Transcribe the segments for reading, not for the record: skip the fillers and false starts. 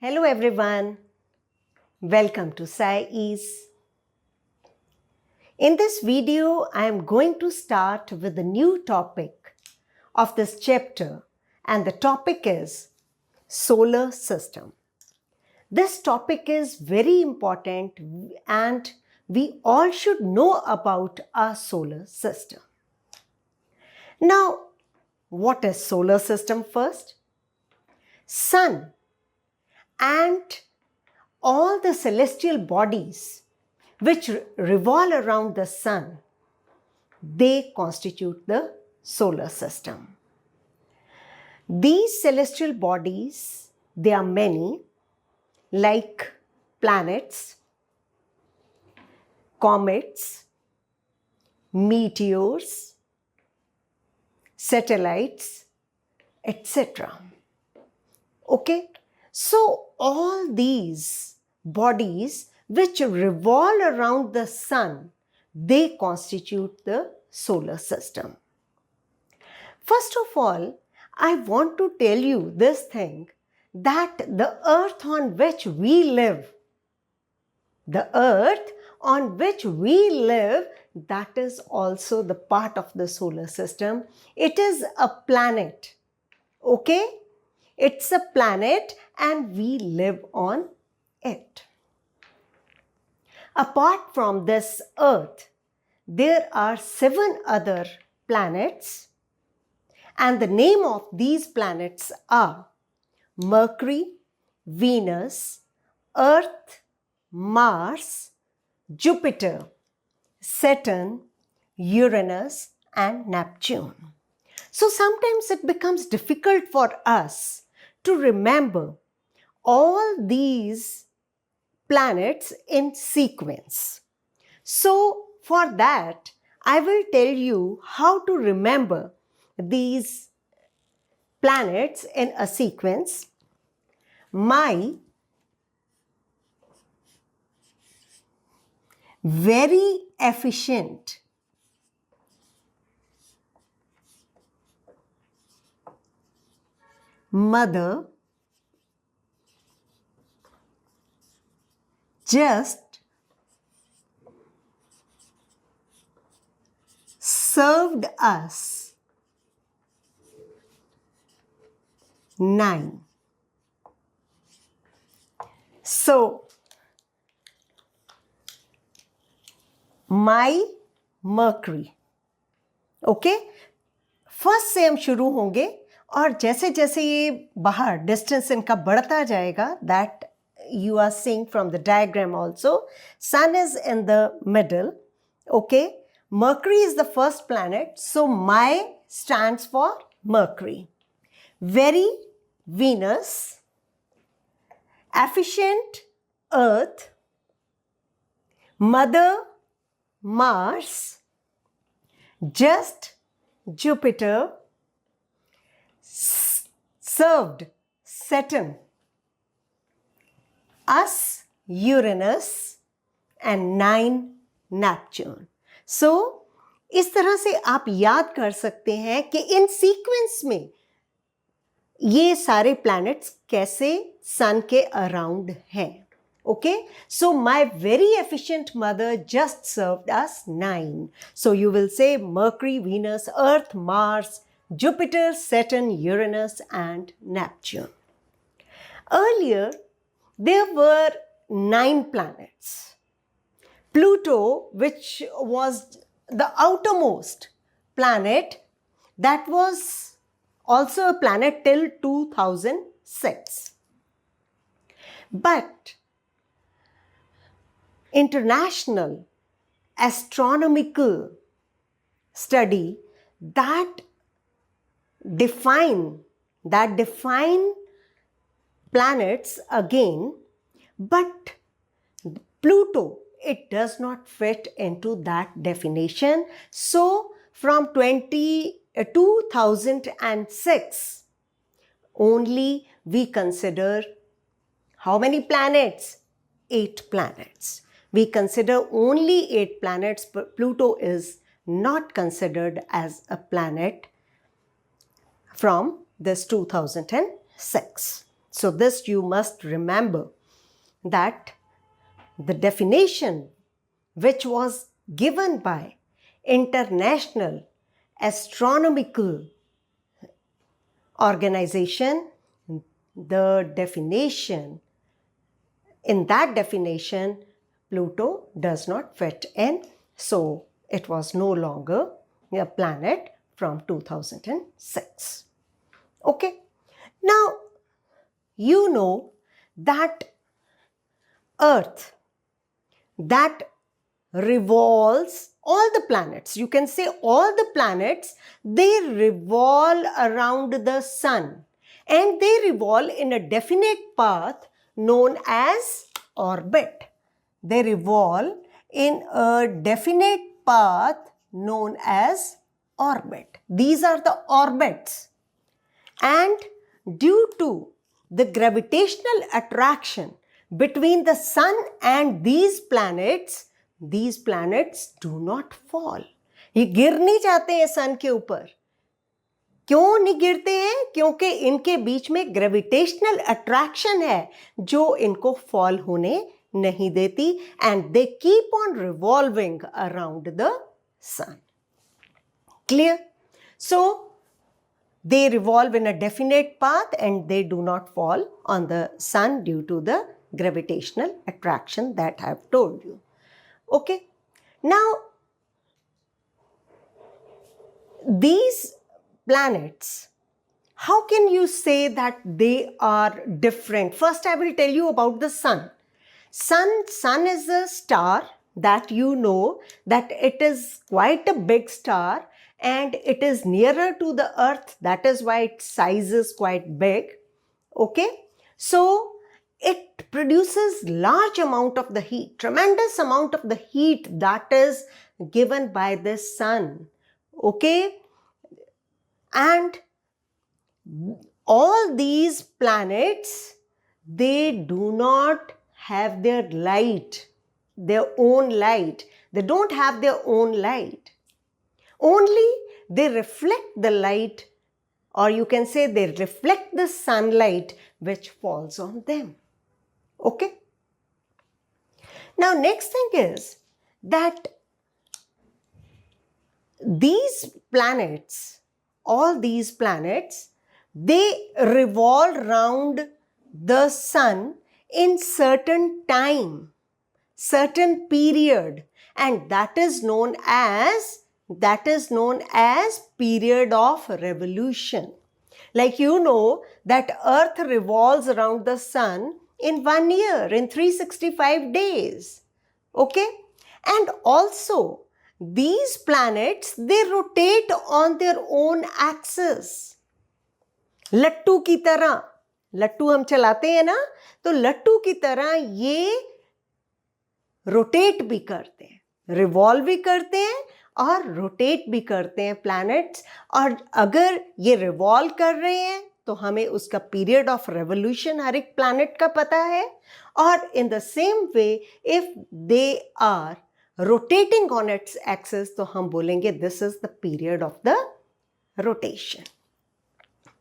Hello everyone, welcome to SCI-EASE. In this video, I am going to start with a new topic of this chapter, and the topic is solar system. This topic is very important and we all should know about our solar system. Now, what is solar system first? Sun and all the celestial bodies which revolve around the sun, they constitute the solar system. These celestial bodies, they are many, like planets, comets, meteors, satellites, etc. Okay? So all these bodies which revolve around the sun, they constitute the solar system. First of all, I want to tell you this thing, that the earth on which we live, that is also the part of the solar system. It is a planet. Okay? It's a planet and we live on it. Apart from this earth, there are 7 other planets, and the name of these planets are Mercury, Venus, Earth, Mars, Jupiter, Saturn, Uranus, and Neptune. So sometimes it becomes difficult for us to remember all these planets in sequence. So for that, I will tell you how to remember these planets in a sequence. My very efficient mother just served us 9. So, my Mercury. Okay? First से हम शुरू होंगे और जैसे जैसे ये बाहर distance इनका बढ़ता जाएगा, that you are seeing from the diagram also. Sun is in the middle. Okay? Mercury is the first planet. So, my stands for Mercury. Very Venus. Efficient Earth. Mother Mars. Just Jupiter. Served Saturn. Us Uranus and 9 Neptune. So, इस तरह से आप याद कर सकते हैं कि इन sequence में ये सारे प्लैनेट्स कैसे सन के अराउंड हैं. Okay? So, my very efficient mother just served us 9. So, you will say Mercury, Venus, Earth, Mars, Jupiter, Saturn, Uranus, and Neptune. Earlier, there were 9 planets. Pluto, which was the outermost planet, that was also a planet till 2006. But international astronomical study that define planets again, but Pluto, it does not fit into that definition. So from 2006 only we consider how many planets? 8 planets. We consider only 8 planets, but Pluto is not considered as a planet from this 2006. So this you must remember, that the definition which was given by International Astronomical Organization, the definition, in that definition, Pluto does not fit in. So it was no longer a planet from 2006. Okay. Now, you know that Earth, that revolves, all the planets, you can say all the planets, they revolve around the sun, and they revolve in a definite path known as orbit. They revolve in a definite path known as orbit. These are the orbits. And due to the gravitational attraction between the sun and these planets do not fall. ये गिर नहीं जाते हैं सन के ऊपर. क्यों नहीं गिरते हैं? क्योंकि इनके बीच में ग्रेविटेशनल अट्रैक्शन है जो इनको फॉल होने नहीं देती, and they keep on revolving around the sun. Clear? So they revolve in a definite path and they do not fall on the sun due to the gravitational attraction that I have told you. Okay. Now, these planets, how can you say that they are different? First, I will tell you about the sun. Sun is a star that you know that it is quite a big star and it is nearer to the earth. That is why its size is quite big. Okay. So it produces large amount of the heat, tremendous amount of the heat that is given by the sun. Okay. And all these planets, they do not have their light, their own light. They don't have their own light. Only they reflect the light, or you can say they reflect the sunlight which falls on them. Okay. Now, next thing is that these planets, all these planets, they revolve around the sun in certain time, certain period, and that is known as period of revolution. Like you know that earth revolves around the sun in 1 year, in 365 days. Okay. And also these planets, they rotate on their own axis. लट्टू की तरह, लट्टू हम चलाते हैं ना, तो लट्टू की तरह ये रोटेट भी करते हैं, रिवॉल्व भी करते हैं और रोटेट भी करते हैं प्लैनेट्स. और अगर ये रिवॉल्व कर रहे हैं तो हमें उसका पीरियड ऑफ रेवोल्यूशन हर एक प्लैनेट का पता है. और in the same way if they are rotating on its axis तो हम बोलेंगे this is the period of the rotation.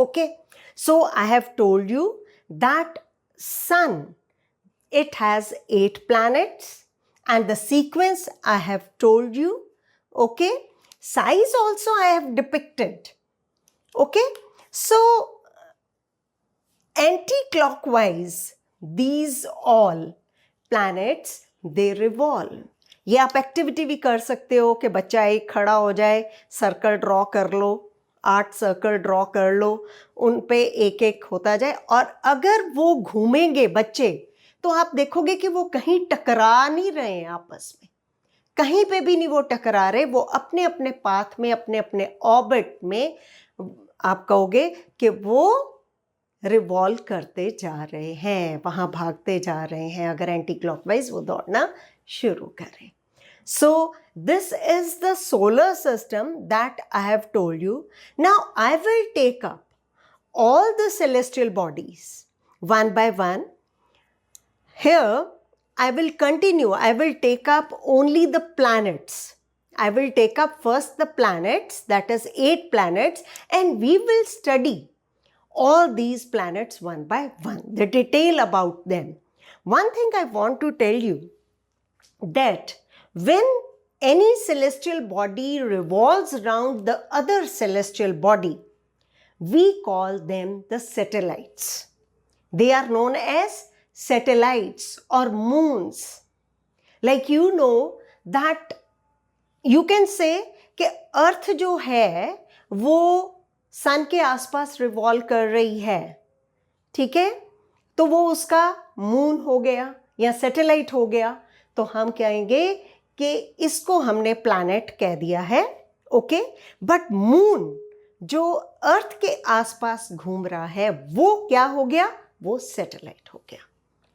Okay, so I have told you that sun, it has 8 planets, and the sequence I have told you. Okay, size also I have depicted. Okay, so anti-clockwise these all planets they revolve. ये आप activity भी कर सकते हो कि बच्चा एक खड़ा हो जाए, सर्कल ड्रॉ कर लो, 8 सर्कल ड्रॉ कर लो, उन पे एक एक होता जाए. और अगर वो घूमेंगे बच्चे तो आप देखोगे कि वो कहीं टकरा नहीं रहे हैं आपस में, कहीं पे भी नहीं वो टकरा रहे, वो अपने अपने पाथ में, अपने अपने ऑर्बिट में आप कहोगे कि वो रिवॉल्व करते जा रहे हैं, वहां भागते जा रहे हैं अगर एंटी क्लॉकवाइज वो दौड़ना शुरू करें. So this is the solar system that I have told you. Now I will take up all the celestial bodies one by one. Here I will continue. I will take up only the planets. I will take up first the planets, that is 8 planets, and we will study all these planets one by one, the detail about them. One thing I want to tell you, that when any celestial body revolves around the other celestial body, we call them the satellites. They are known as satellites or moons. Like you know that you can say कि अर्थ जो है वो सन के आसपास revolve कर रही है, ठीक है, तो वो उसका मून हो गया या सैटेलाइट हो गया, तो हम कहेंगे कि इसको हमने प्लैनेट कह दिया है, ओके। बट मून जो अर्थ के आसपास घूम रहा है वो क्या हो गया, वो सैटेलाइट हो गया,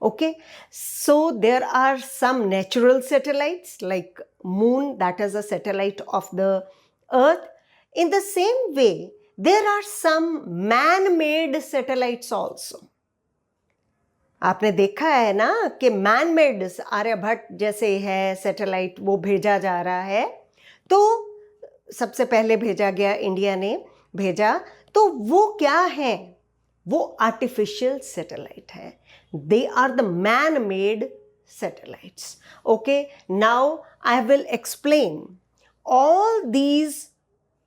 okay. So there are some natural satellites like moon, that is a satellite of the earth. In the same way, there are some man-made satellites also. आपने देखा है ना कि man-made आर्यभट्ट जैसे है सैटेलाइट, वो भेजा जा रहा है, तो सबसे पहले भेजा गया, इंडिया ने भेजा, तो वो क्या है, वो आर्टिफिशियल सैटेलाइट है. They are the man-made satellites. Okay, now I will explain all these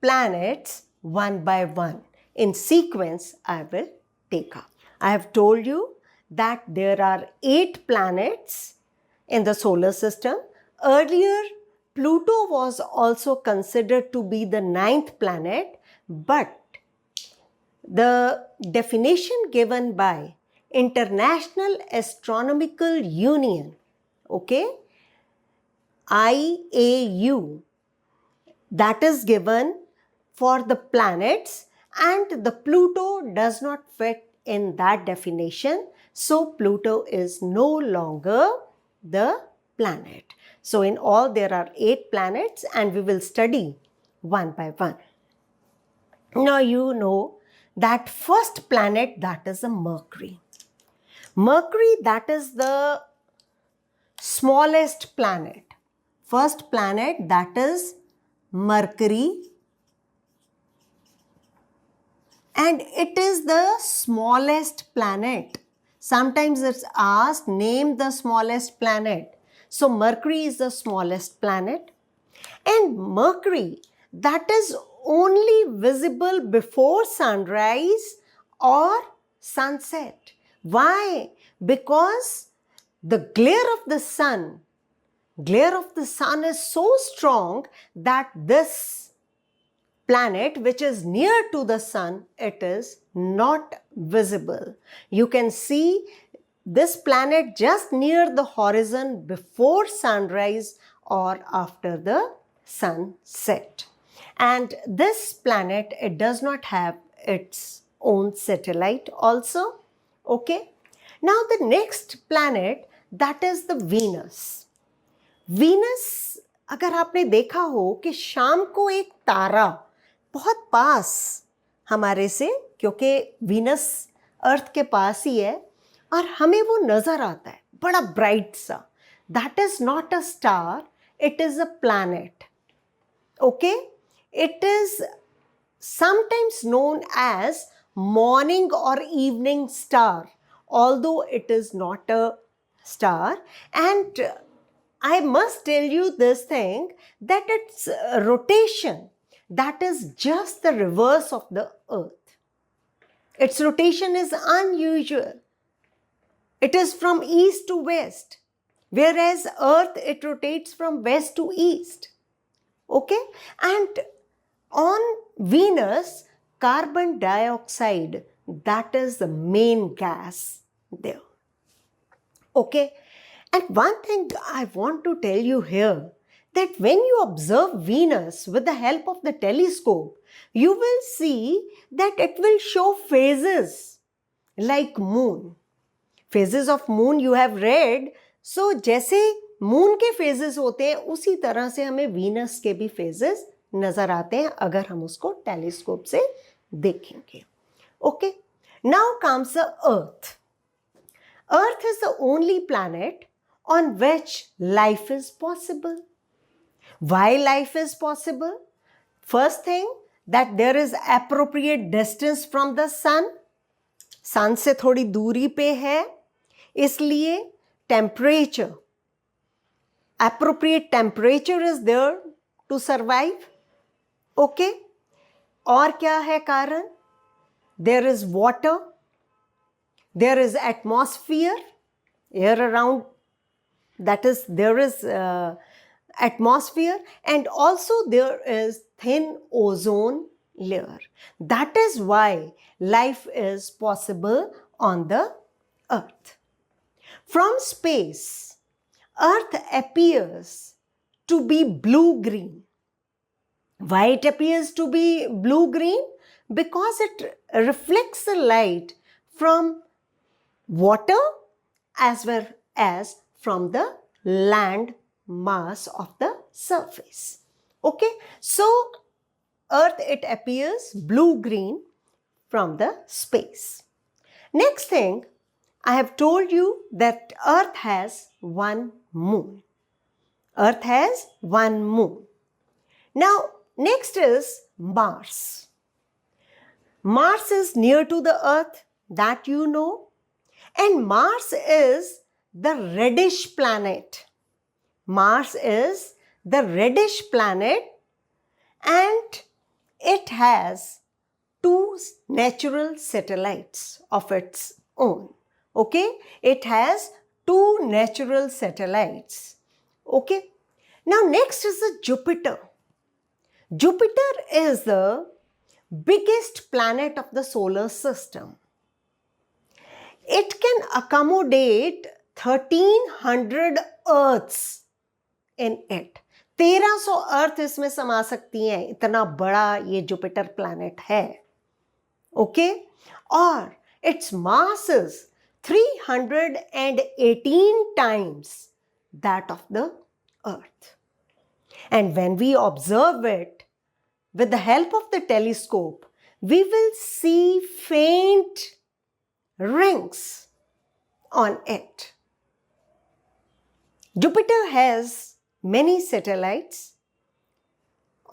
planets one by one. In sequence, I will take up. I have told you that there are 8 planets in the solar system. Earlier, Pluto was also considered to be the 9th planet, but the definition given by International Astronomical Union, okay, IAU, that is given for the planets, and the Pluto does not fit in that definition, so Pluto is no longer the planet. So in all there are 8 planets and we will study one by one. Now you know that first planet, that is a Mercury. Mercury, that is the smallest planet. First planet, that is Mercury, and it is the smallest planet. Sometimes it's asked, name the smallest planet. So Mercury is the smallest planet, and Mercury, that is only visible before sunrise or sunset. Why? Because the glare of the sun is so strong that this planet, which is near to the sun, it is not visible. You can see this planet just near the horizon before sunrise or after the sunset. And this planet, it does not have its own satellite also. Okay. Now the next planet, that is the Venus. Venus, अगर आपने देखा हो कि शाम को एक तारा बहुत पास हमारे से, क्योंकि वीनस अर्थ के पास ही है और हमें वो नजर आता है बड़ा ब्राइट सा, that is not a star, it is a planet. Okay, it is sometimes known as morning or evening star, although it is not a star. And I must tell you this thing, that its rotation, that is just the reverse of the earth. Its rotation is unusual. It is from east to west, whereas earth, it rotates from west to east. Okay, and on Venus, carbon dioxide, that is the main gas there. Okay, and one thing I want to tell you here, that when you observe Venus with the help of the telescope, you will see that it will show phases like moon. Phases of moon you have read. So जैसे moon के phases होते हैं, उसी तरह से हमें Venus के भी phases नजर आते हैं अगर हम उसको telescope से देखेंगे. Okay. Now comes the Earth. Earth is the only planet on which life is possible. Why life is possible? First thing, that there is appropriate distance from the sun. सन से थोड़ी दूरी पे है, इसलिए temperature, appropriate temperature is there to survive. Okay? और क्या है कारण? There is water, there is atmosphere, air around, that is, there is atmosphere, and also there is thin ozone layer. That is why life is possible on the earth. From space, earth appears to be blue-green. Why it appears to be blue-green? Because it reflects the light from water as well as from the land mass of the surface. Okay, so earth, it appears blue-green from the space. Next thing, I have told you that earth has one moon. Earth has one moon. Now, next is Mars. Mars is near to the earth, that you know. And Mars is the reddish planet. Mars is the reddish planet, and it has two natural satellites of its own. Okay? It has two natural satellites. Okay? Now, next is the Jupiter. Jupiter is the biggest planet of the solar system. It can accommodate 1300 Earths in it. 1300 अर्थ इसमें समा सकती हैं, इतना बड़ा ये Jupiter planet है. Okay, और its mass is 318 times that of the earth. And when we observe it with the help of the telescope, we will see faint rings on it. Jupiter has many satellites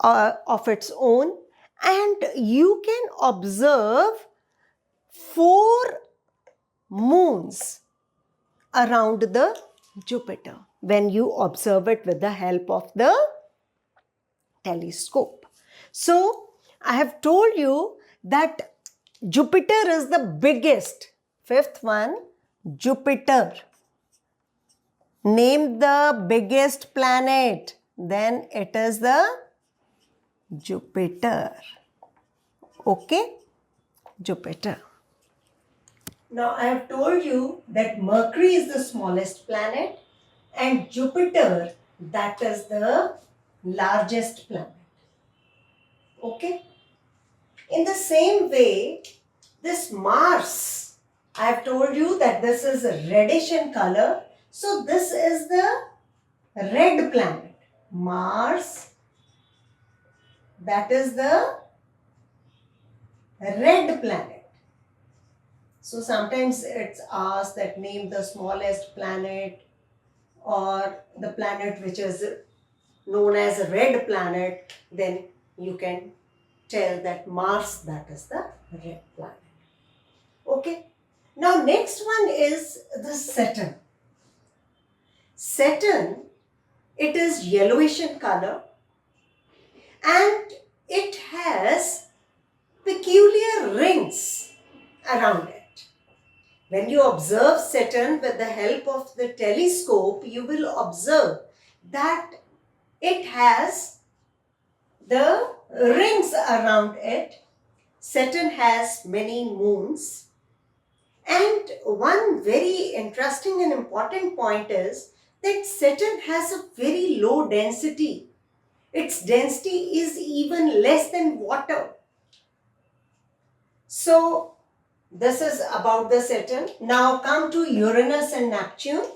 of its own, and you can observe 4 moons around the Jupiter when you observe it with the help of the telescope. So, I have told you that Jupiter is the biggest. Fifth one, Jupiter. Name the biggest planet. Then it is the Jupiter. Okay? Jupiter. Now, I have told you that Mercury is the smallest planet and Jupiter, that is the largest planet. Okay? In the same way, this Mars, I have told you that this is reddish in color. So, this is the red planet. Mars, that is the red planet. So, sometimes it's asked that name the smallest planet or the planet which is known as a red planet, then you can tell that Mars, that is the red planet. Okay. Now, next one is the Saturn. Saturn, it is yellowish in color and it has peculiar rings around it. When you observe Saturn with the help of the telescope, you will observe that it has the rings around it. Saturn has many moons. And one very interesting and important point is that Saturn has a very low density. Its density is even less than water. So, this is about the Saturn. Now come to Uranus and Neptune.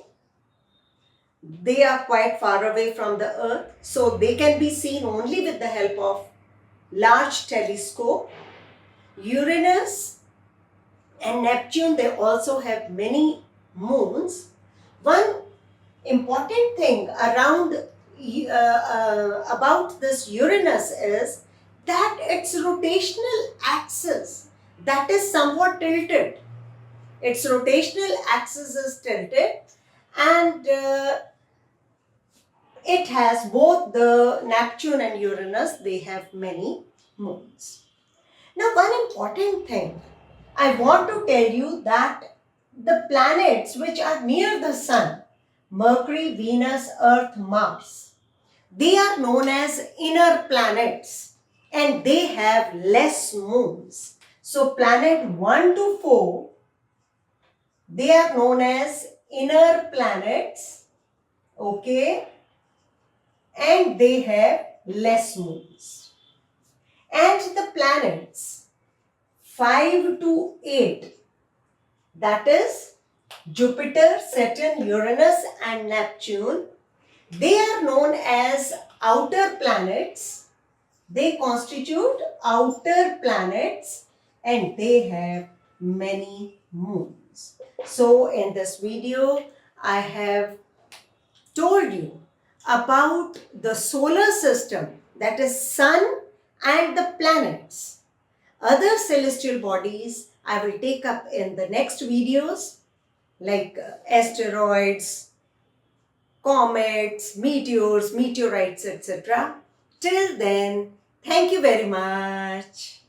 They are quite far away from the Earth, so they can be seen only with the help of large telescope. Uranus and Neptune, they also have many moons. One important thing around about this Uranus is that its rotational axis, that is somewhat tilted. its rotational axis is tilted, and it has both the Neptune and Uranus, they have many moons. Now, one important thing I want to tell you that the planets which are near the Sun, Mercury, Venus, Earth, Mars, they are known as inner planets and they have less moons. So, planet 1 to 4, they are known as inner planets, okay, and they have less moons. And the planets 5 to 8, that is Jupiter, Saturn, Uranus and Neptune, they are known as outer planets. They constitute outer planets and they have many moons. So in this video, I have told you about the solar system, that is Sun and the planets. Other celestial bodies I will take up in the next videos, like asteroids, comets, meteors, meteorites, etc. Till then, thank you very much.